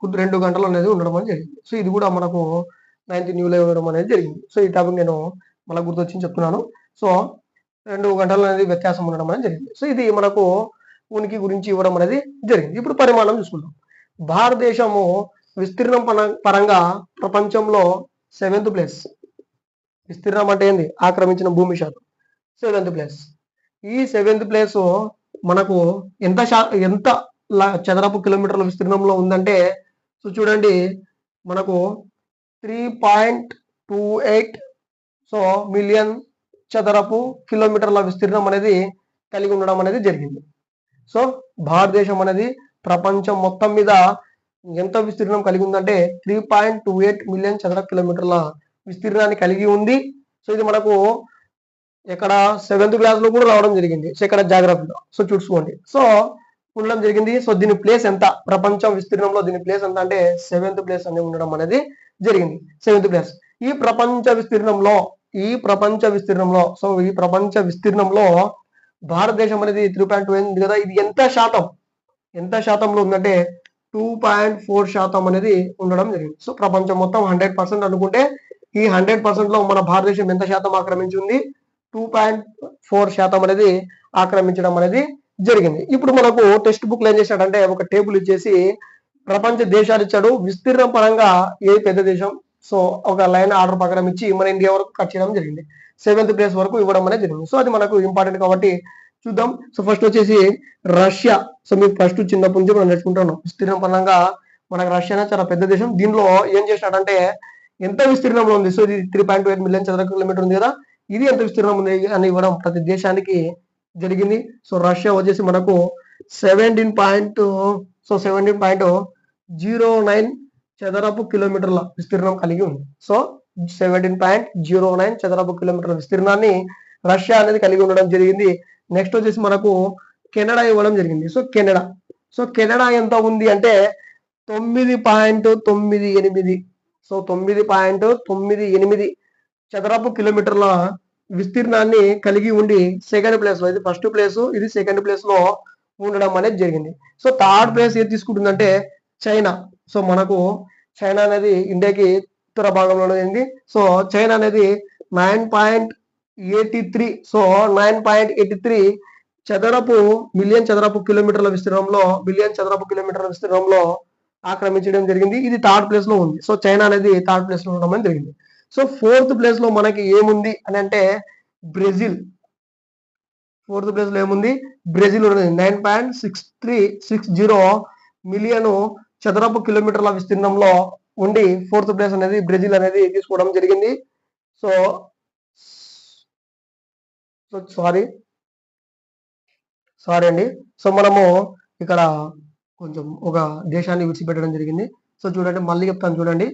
2 గంటలు అనేది ఉండడం అనేది జరిగింది. సో ఇది కూడా మనకు 9th న్యూలో ఇవ్వడం అనేది జరిగింది. సో ఈ టాపిక్ నేను మళ్ళీ గుర్తొచ్చి చెప్తున్నాను. సో 2 గంటలు అనేది వ్యత్యాసం ఉండడం అనేది జరిగింది. సో ఇది మనకు ఉనికి గురించి ఇవ్వడం అనేది జరిగింది. ఇప్పుడు పరిమాణం చూసుకుందాం. భారతదేశము విస్తీర్ణం పరంగా ప్రపంచంలో 7th ప్లేస్. విస్తీర్ణం అంటే ఏంది, ఆక్రమించిన భూమి శాతం 7th ప్లేస్. ఈ 7th ప్లేస్ మనకు ఎంత చదరపు కిలోమీటర్ల విస్తీర్ణంలో ఉందంటే, సో చూడండి, మనకు 3.28 సో మిలియన్ చదరపు కిలోమీటర్ల విస్తీర్ణం అనేది కలిగి ఉండడం అనేది జరిగింది. సో భారతదేశం అనేది ప్రపంచం మొత్తం మీద ఎంత విస్తీర్ణం కలిగి ఉందంటే 3.28 మిలియన్ చదరపు కిలోమీటర్ల విస్తీర్ణాన్ని కలిగి ఉంది. సో ఇది మనకు ఇక్కడ 7th క్లాస్ లో కూడా రావడం జరిగింది. సో ఇక్కడ జాగ్రఫీలో సో చూసుకోండి. సో ఉండడం జరిగింది. సో దీని ప్లేస్ ఎంత, ప్రపంచం విస్తీర్ణంలో దీని ప్లేస్ ఎంత అంటే 7th ప్లేస్ అనేది ఉండడం అనేది జరిగింది. 7th place. ఈ ప్రపంచ విస్తీర్ణంలో భారతదేశం అనేది 3.2 కదా. ఇది ఎంత శాతంలో ఉందంటే 2.4% అనేది ఉండడం జరిగింది. సో ప్రపంచం మొత్తం 100% అనుకుంటే ఈ 100% లో మన భారతదేశం ఎంత శాతం ఆక్రమించింది, 2.4% అనేది ఆక్రమించడం అనేది జరిగింది. ఇప్పుడు మనకు టెక్స్ట్ బుక్ లో ఏం చేశాడంటే ఒక టేబుల్ ఇచ్చేసి ప్రపంచ దేశాలు ఇచ్చాడు. విస్తీర్ణం పరంగా ఏ పెద్ద దేశం, సో ఒక లైన్ ఆర్డర్ ప్రకారం ఇచ్చి మన ఇండియా వరకు కట్ చేయడం జరిగింది. 7th ప్లేస్ వరకు ఇవ్వడం అనేది జరిగింది. సో అది మనకు ఇంపార్టెంట్ కాబట్టి చూద్దాం. సో ఫస్ట్ వచ్చేసి రష్యా. సో మీకు ఫస్ట్ చిన్నప్పటి నుంచి మనం నేర్చుకుంటున్నాం. విస్తీర్ణం పరంగా మనకు రష్యా చాలా పెద్ద దేశం. దీనిలో ఏం చేసినాడంటే ఎంత విస్తీర్ణంలో ఉంది, సో ఇది 3.28 మిలియన్ చదరపు కిలోమీటర్ ఉంది కదా, ఇది ఎంత విస్తీర్ణం ఉంది అని ఇవ్వడం ప్రతి దేశానికి జరిగింది. సో రష్యా వచ్చేసి మనకు 17.09 చదరపు కిలోమీటర్ల విస్తీర్ణం కలిగి ఉంది. సో 17.09 చదరపు కిలోమీటర్ల విస్తీర్ణాన్ని రష్యా అనేది కలిగి ఉండడం జరిగింది. నెక్స్ట్ వచ్చేసి మనకు కెనడా ఇవ్వడం జరిగింది. సో కెనడా ఎంత ఉంది అంటే 9.98 సో 9.98 చదరపు కిలోమీటర్ల విస్తీర్ణాన్ని కలిగి ఉండి సెకండ్ ప్లేస్ లో, ఇది ఫస్ట్ ప్లేస్, ఇది సెకండ్ ప్లేస్ లో ఉండడం అనేది జరిగింది. సో థర్డ్ ప్లేస్ ఏది తీసుకుంటుందంటే చైనా. సో మనకు చైనా అనేది ఇండియాకి ఉత్తర భాగంలో ఉంది. సో చైనా అనేది 9.83, సో 9.83 మిలియన్ చదరపు కిలోమీటర్ల విస్తీర్ణంలో ఆక్రమించడం జరిగింది. ఇది థర్డ్ ప్లేస్ లో ఉంది. సో చైనా అనేది థర్డ్ ప్లేస్ లో ఉండడం జరిగింది. సో ఫోర్త్ ప్లేస్ లో మనకి ఏముంది అని అంటే బ్రెజిల్. ఫోర్త్ ప్లేస్ లో ఏముంది? బ్రెజిల్ ఉన్నది. 9.6360 మిలియన్ చదరపు కిలోమీటర్ల విస్తీర్ణంలో ఉండి ఫోర్త్ ప్లేస్ అనేది బ్రెజిల్ అనేది తీసుకోవడం జరిగింది. సో సారీ అండి. సో మనము ఇక్కడ కొంచెం ఒక దేశాన్ని విడిచిపెట్టడం జరిగింది. సో చూడండి, మళ్ళీ చెప్తాను చూడండి.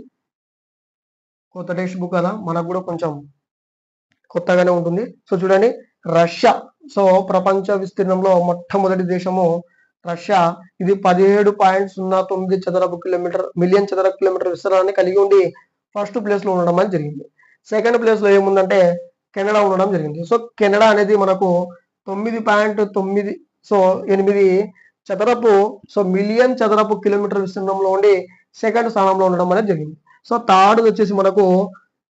కొత్త టెక్స్ట్ బుక్ కదా, మనకు కూడా కొంచెం కొత్తగానే ఉంటుంది. సో చూడండి, రష్యా. సో ప్రపంచ విస్తీర్ణంలో మొట్టమొదటి దేశము రష్యా. ఇది 17.09 మిలియన్ చదరపు కిలోమీటర్ విస్తీర్ణాన్ని కలిగి ఉండి ఫస్ట్ ప్లేస్ లో ఉండడం అనేది జరిగింది. సెకండ్ ప్లేస్ లో ఏముందంటే కెనడా ఉండడం జరిగింది. సో కెనడా అనేది మనకు 9.8 మిలియన్ చదరపు కిలోమీటర్ విస్తీర్ణంలో ఉండి సెకండ్ స్థానంలో ఉండడం అనేది జరిగింది. సో థర్డ్ వచ్చేసి మనకు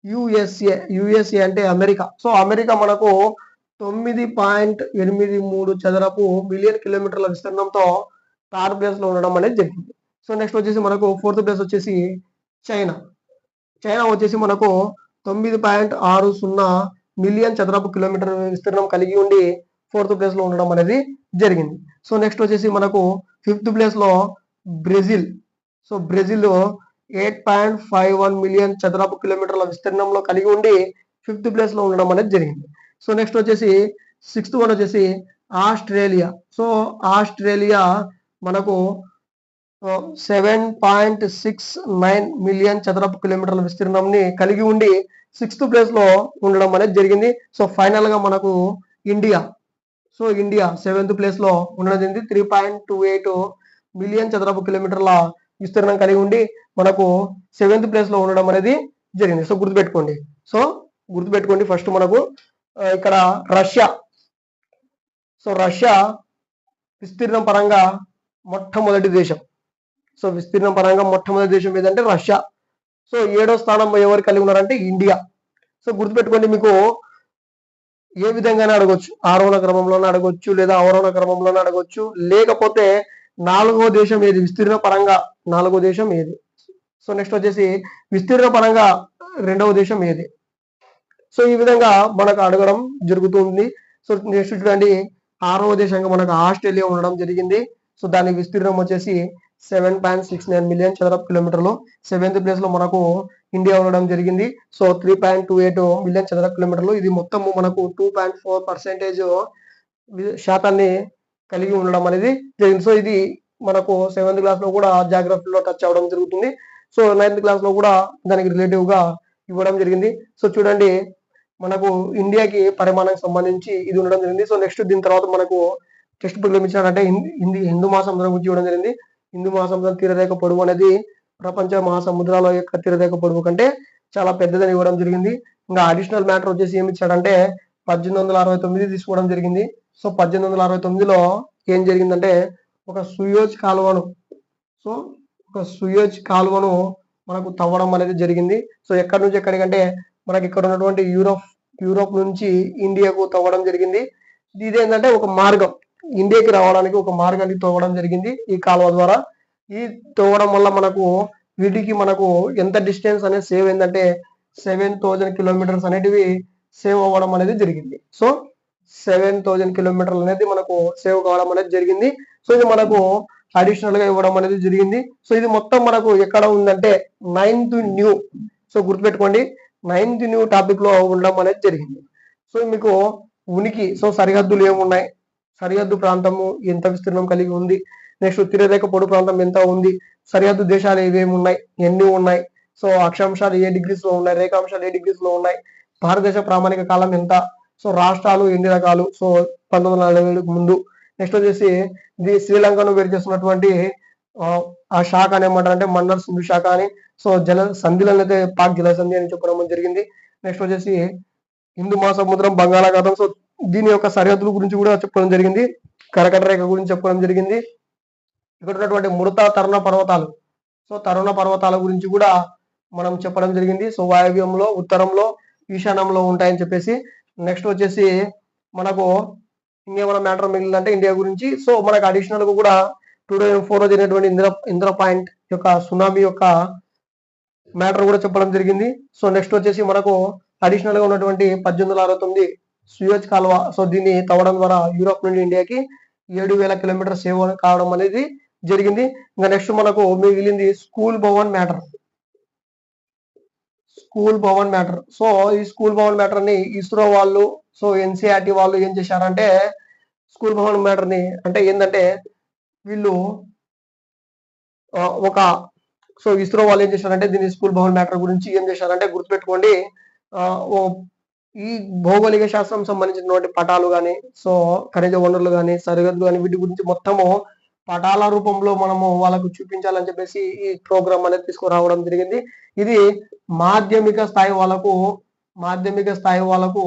యుఎస్ఏ అంటే అమెరికా. సో అమెరికా మనకు 9.83 మిలియన్ కిలోమీటర్ల విస్తీర్ణంతో థర్డ్ ప్లేస్ లో ఉండడం అనేది జరిగింది. సో నెక్స్ట్ వచ్చేసి మనకు ఫోర్త్ ప్లేస్ వచ్చేసి చైనా. వచ్చేసి మనకు 9.60 మిలియన్ చదరపు కిలోమీటర్ విస్తీర్ణం కలిగి ఉండి ఫోర్త్ ప్లేస్ లో ఉండడం అనేది జరిగింది. సో నెక్స్ట్ వచ్చేసి మనకు ఫిఫ్త్ ప్లేస్ లో బ్రెజిల్. సో బ్రెజిల్ 8.51 మిలియన్ చదరపు కిలోమీటర్ల విస్తీర్ణంలో కలిగి ఉండి ఫిఫ్త్ ప్లేస్ లో ఉండడం అనేది జరిగింది. సో నెక్స్ట్ వచ్చేసి సిక్స్త్ వన్ వచ్చేసి ఆస్ట్రేలియా. సో ఆస్ట్రేలియా మనకు 7.69 మిలియన్ చదరపు కిలోమీటర్ల విస్తీర్ణంని కలిగి ఉండి సిక్స్త్ ప్లేస్ లో ఉండడం అనేది జరిగింది. సో ఫైనల్ గా మనకు India. So India seventh place లో ఉండడం జరిగింది. 3.28 మిలియన్ చదరపు కిలోమీటర్ల విస్తీర్ణం కలిగి ఉండి మనకు సెవెంత్ ప్లేస్ లో ఉండడం అనేది జరిగింది. సో గుర్తుపెట్టుకోండి ఫస్ట్ మనకు ఇక్కడ రష్యా. సో రష్యా విస్తీర్ణం పరంగా మొట్టమొదటి దేశం. సో విస్తీర్ణం పరంగా మొట్టమొదటి దేశం ఏదంటే రష్యా. సో 7వ స్థానం ఎవరు కలిగి ఉన్నారంటే ఇండియా. సో గుర్తుపెట్టుకోండి, మీకు ఏ విధంగానే అడగొచ్చు, ఆరోహణ క్రమంలోనే అడగొచ్చు, లేదా అవరోహణ క్రమంలోనే అడగొచ్చు, లేకపోతే 4వ దేశం ఏది, విస్తీర్ణ పరంగా 4వ దేశం ఏది. సో నెక్స్ట్ వచ్చేసి విస్తీర్ణ పరంగా 2వ దేశం ఏది. సో ఈ విధంగా మనకు అడగడం జరుగుతుంది. సో నెక్స్ట్ చూడండి, 6వ దేశంగా మనకు ఆస్ట్రేలియా ఉండడం జరిగింది. సో దాని విస్తీర్ణం వచ్చేసి 7.69 మిలియన్ చదరపు కిలోమీటర్లు. సెవెంత్ ప్లేస్ లో మనకు ఇండియా ఉండడం జరిగింది. సో 3.28 మిలియన్ చదరపు కిలోమీటర్లు. ఇది మొత్తము మనకు 2.4% శాతాన్ని కలిగి ఉండడం అనేది జరిగింది. సో ఇది మనకు 7th క్లాస్ లో కూడా జాగ్రఫీలో టచ్ అవ్వడం జరుగుతుంది. సో 9th క్లాస్ లో కూడా దానికి రిలేటివ్ గా ఇవ్వడం జరిగింది. సో చూడండి, మనకు ఇండియాకి పరిమాణానికి సంబంధించి ఇది ఉండడం జరిగింది. సో నెక్స్ట్ దీని తర్వాత మనకు టెక్స్ట్ బుక్ లో ఇచ్చినట్టే హిందూ మహాసముద్రం గురించి ఇవ్వడం జరిగింది. హిందూ మహాసముద్రం తీరరేఖ పొడవు అనేది ప్రపంచ మహాసముద్రాల యొక్క తీరరేఖ పొడవు కంటే చాలా పెద్దదని ఇవ్వడం జరిగింది. ఇంకా అడిషనల్ మ్యాటర్ వచ్చేసి ఏమి ఇచ్చాడంటే 1869 తీసుకోవడం జరిగింది. సో 1869లో ఏం జరిగిందంటే ఒక సుయోజ్ కాలువను మనకు తవ్వడం అనేది జరిగింది. సో ఎక్కడి నుంచి ఎక్కడికంటే మనకి ఇక్కడ ఉన్నటువంటి యూరోప్ నుంచి ఇండియాకు తవ్వడం జరిగింది. ఇదేంటంటే ఒక మార్గం, ఇండియాకి రావడానికి ఒక మార్గాన్ని తవ్వడం జరిగింది ఈ కాలువ ద్వారా. ఈ తవ్వడం వల్ల వీటికి మనకు ఎంత డిస్టెన్స్ అనేది సేవ్ అయిందంటే 7000 కిలోమీటర్స్ అనేటివి సేవ్ అవ్వడం అనేది జరిగింది. సో 7000 కిలోమీటర్లు అనేది మనకు సేవ్ కావడం అనేది జరిగింది. సో ఇది మనకు అడిషనల్ గా ఇవ్వడం అనేది జరిగింది. సో ఇది మొత్తం మనకు ఎక్కడ ఉందంటే 9th న్యూ. సో గుర్తుపెట్టుకోండి, 9th న్యూ టాపిక్ లో ఉండడం అనేది జరిగింది. సో మీకు ఉనికి, సో సరిహద్దులు ఏమున్నాయి, సరిహద్దు ప్రాంతము ఎంత విస్తీర్ణం కలిగి ఉంది, నెక్స్ట్ తీరరేఖ పొడి ప్రాంతం ఎంత ఉంది, సరిహద్దు దేశాలు ఏవేమి ఉన్నాయి, ఎన్ని ఉన్నాయి, సో అక్షాంశాలు ఏ డిగ్రీస్ లో ఉన్నాయి, రేఖాంశాలు ఏ డిగ్రీస్ లో ఉన్నాయి, భారతదేశ ప్రామాణిక కాలం ఎంత, సో రాష్ట్రాలు ఎన్ని రకాలు, సో 1947కు ముందు. నెక్స్ట్ వచ్చేసి ఇది శ్రీలంకను వేరు చేస్తున్నటువంటి ఆ శాఖ అని ఏమంటారంటే మన్నర్ సింధు శాఖ అని. సో జల సంధిలను అయితే పాక్ జల సంధి అని చెప్పడం జరిగింది. నెక్స్ట్ వచ్చేసి హిందూ మహాసముద్రం, బంగాళాఖాతం. సో దీని యొక్క సరిహద్దుల గురించి కూడా చెప్పడం జరిగింది. కర్కట రేఖ గురించి చెప్పడం జరిగింది. ఇక్కడ ఉన్నటువంటి మృత తరుణ పర్వతాలు, సో తరుణ పర్వతాల గురించి కూడా మనం చెప్పడం జరిగింది. సో వాయవ్యంలో, ఉత్తరంలో, ఈశాన్యంలో ఉంటాయని చెప్పేసి. నెక్స్ట్ వచ్చేసి మనకు ఇంకేమైనా మ్యాటర్ మిగిలిందంటే ఇండియా గురించి. సో మనకు అడిషనల్ గా కూడా 2004 జరిగినటువంటి ఇంద్ర పాయింట్ యొక్క సునామీ యొక్క మ్యాటర్ కూడా చెప్పడం జరిగింది. సో నెక్స్ట్ వచ్చేసి మనకు అడిషనల్ గా ఉన్నటువంటి 1869 సూయజ్ కాల్వ. సో దీన్ని తవ్వడం ద్వారా యూరోప్ నుండి ఇండియాకి 7,000 కిలోమీటర్ సేవ్ కావడం అనేది జరిగింది. ఇంకా నెక్స్ట్ మనకు మిగిలింది స్కూల్ భవన్ మ్యాటర్. సో ఈ స్కూల్ భవన్ మ్యాటర్ ని ఇస్రో వాళ్ళు, సో ఎన్సీఆర్టీ వాళ్ళు ఏం చేశారంటే స్కూల్ భవన్ మ్యాటర్ ని అంటే ఏంటంటే వీళ్ళు సో ఇస్రో వాళ్ళు ఏం చేశారంటే దీన్ని స్కూల్ భవన్ మ్యాటర్ గురించి ఏం చేశారంటే గుర్తుపెట్టుకోండి. ఈ భౌగోళిక శాస్త్రం సంబంధించినటువంటి పటాలు కానీ, సో ఖనిజ వనరులు కానీ, సరిహద్దులు కానీ, వీటి గురించి మొత్తము పటాల రూపంలో మనము వాళ్ళకు చూపించాలని చెప్పేసి ఈ ప్రోగ్రామ్ అనేది తీసుకురావడం జరిగింది. ఇది మాధ్యమిక స్థాయి వాళ్ళకు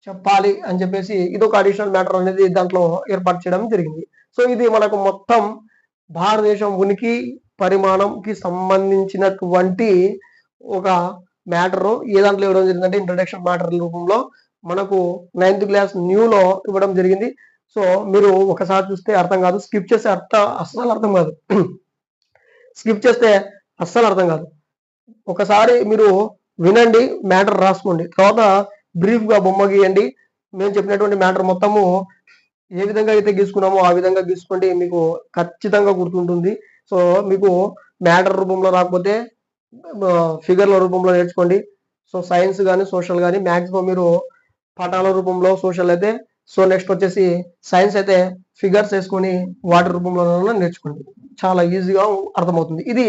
చెప్పాలి అని చెప్పేసి ఇది ఒక అడిషనల్ మ్యాటర్ అనేది దాంట్లో ఏర్పాటు చేయడం జరిగింది. సో ఇది మనకు మొత్తం భారతదేశం ఉనికి పరిమాణంకి సంబంధించినటువంటి ఒక మ్యాటర్ ఏ దాంట్లో ఇవ్వడం జరిగిందంటే ఇంట్రడక్షన్ మ్యాటర్ రూపంలో మనకు 9th క్లాస్ న్యూలో ఇవ్వడం జరిగింది. సో మీరు ఒకసారి చూస్తే అర్థం కాదు, స్కిప్ చేస్తే అస్సలు అర్థం కాదు. స్కిప్ చేస్తే అస్సలు అర్థం కాదు. ఒకసారి మీరు వినండి, మ్యాటర్ రాసుకోండి, తర్వాత బ్రీఫ్ గా బొమ్మ గీయండి. మేము చెప్పినటువంటి మ్యాటర్ మొత్తము ఏ విధంగా అయితే గీసుకున్నామో ఆ విధంగా గీసుకోండి, మీకు ఖచ్చితంగా గుర్తుంటుంది. సో మీకు మ్యాటర్ రూపంలో రాకపోతే ఫిగర్ల రూపంలో నేర్చుకోండి. సో సైన్స్ కానీ సోషల్ కానీ మ్యాక్సిమం మీరు పటాల రూపంలో, సోషల్ అయితే, సో నెక్స్ట్ వచ్చేసి సైన్స్ అయితే ఫిగర్స్ వేసుకొని వాటి రూపంలో నేర్చుకోండి, చాలా ఈజీగా అర్థమవుతుంది. ఇది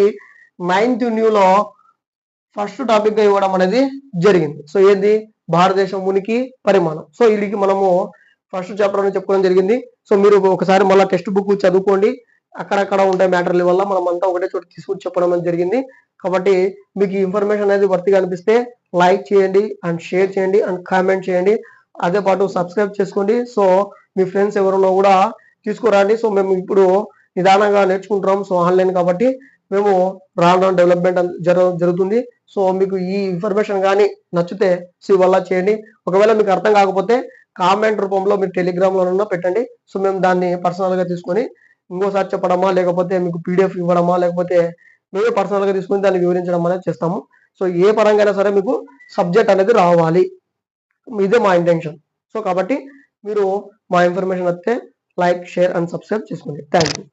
9th న్యూలో ఫస్ట్ టాపిక్ గా ఇవ్వడం అనేది జరిగింది. సో ఏంది భారతదేశం ఉనికి పరిమాణం. సో వీళ్ళకి మనము ఫస్ట్ చాప్టర్ అని చెప్పుకోవడం జరిగింది. సో మీరు ఒకసారి మళ్ళీ టెక్స్ట్ బుక్ చదువుకోండి, అక్కడక్కడ ఉంటాయి మ్యాటర్ల వల్ల మనం అంతా ఒకటే చోట తీసుకుని చెప్పడం అనేది జరిగింది. కాబట్టి మీకు ఈ ఇన్ఫర్మేషన్ అనేది వర్తిగా అనిపిస్తే లైక్ చేయండి అండ్ షేర్ చేయండి అండ్ కామెంట్ చేయండి. అదే పాటు సబ్స్క్రైబ్ చేసుకోండి. సో మీ ఫ్రెండ్స్ ఎవరున్నా కూడా తీసుకురండి. సో మేము ఇప్పుడు నిదానంగా నేర్చుకుంటున్నాం. సో ఆన్లైన్ కాబట్టి మేము రాను డెవలప్మెంట్ జరుగుతుంది. సో మీకు ఈ ఇన్ఫర్మేషన్ కానీ నచ్చితే వల్ల చేయండి. ఒకవేళ మీకు అర్థం కాకపోతే కామెంట్ రూపంలో మీరు టెలిగ్రామ్లో పెట్టండి. సో మేము దాన్ని పర్సనల్ గా తీసుకొని ఇంకోసారి చెప్పడమా, లేకపోతే మీకు పీడిఎఫ్ ఇవ్వడమా, లేకపోతే మేమే పర్సనల్ గా తీసుకొని దాన్ని వివరించడం అనేది చేస్తాము. సో ఏ పరంగా అయినా సరే మీకు సబ్జెక్ట్ అనేది రావాలి, ఇదే మా ఇంటెన్షన్. సో కాబట్టి మీరు మా ఇన్ఫర్మేషన్ వస్తే లైక్, షేర్ అండ్ సబ్స్క్రైబ్ చేసుకోండి. Thank you.